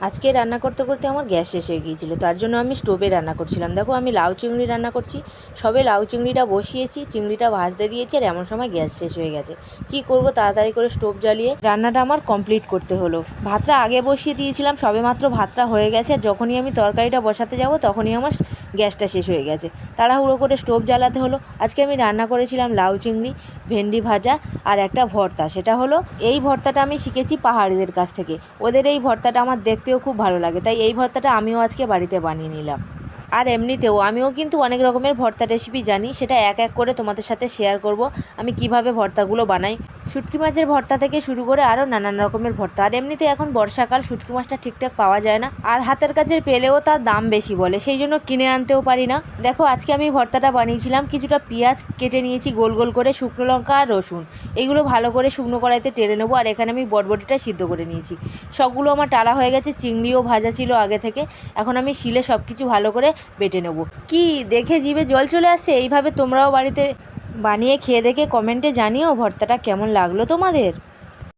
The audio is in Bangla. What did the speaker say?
আজকে রান্না করতে করতে আমার গ্যাস শেষ হয়ে গিয়েছিল, তার জন্য আমি স্টোভে রান্না করছিলাম। দেখো আমি লাউ চিংড়ি রান্না করছি, সবে লাউ চিংড়িটা বসিয়েছি, চিংড়িটা ভাজতে দিয়েছি, আর এমন সময় গ্যাস শেষ হয়ে গেছে। কি করব, তাড়াতাড়ি করে স্টোভ জ্বালিয়ে রান্নাটা আমার কমপ্লিট করতে হলো। ভাতটা আগে বসিয়ে দিয়েছিলাম, সবে মাত্র ভাতটা হয়ে গেছে, যখনই আমি তরকারিটা বসাতে যাব তখনই আমার গ্যাসটা শেষ হয়ে গেছে। তাড়াহুড়ো করে স্টোভ জ্বালাতে হলো। আজকে আমি রান্না করেছিলাম লাউ চিংড়ি, ভেন্ডি ভাজা আর একটা ভর্তা। সেটা হলো, এই ভর্তাটা আমি শিখেছি পাহাড়িদের কাছ থেকে। ওদের এই ভর্তাটা আমার দেখতেও খুব ভালো লাগে, তাই এই ভর্তাটা আমিও আজকে বাড়িতে বানিয়ে নিলাম। আর এমনিতেও আমিও কিন্তু অনেক রকমের ভর্তা রেসিপি জানি, সেটা এক এক করে তোমাদের সাথে শেয়ার করব আমি কিভাবে ভর্তাগুলো বানাই। শুটকি মাছের ভর্তা থেকে শুরু করে আরও নানান রকমের ভর্তা। আর এমনিতে এখন বর্ষাকাল, শুটকি মাছটা ঠিকঠাক পাওয়া যায় না, আর হাতের কাছের পেলেও তার দাম বেশি বলে, সেই জন্য কিনে আনতেও পারি না। দেখো আজকে আমি ভর্তাটা বানিয়েছিলাম, কিছুটা পেঁয়াজ কেটে নিয়েছি গোল গোল করে, শুকনো লঙ্কা আর রসুন, এগুলো ভালো করে শুকনো কড়াইতে টেলে নেবো। আর এখানে আমি বটবটিটা সিদ্ধ করে নিয়েছি। সবগুলো আমার টালা হয়ে গেছে, চিংড়িও ভাজা ছিল আগে থেকে। এখন আমি শিলে সব কিছু ভালো করে বেটে নেব। কি দেখে জিভে জল চলে আসছে? এইভাবে তোমরাও বাড়িতে বানিয়ে খেয়ে দেখে কমেন্টে জানিও ভর্তাটা কেমন লাগলো তোমাদের।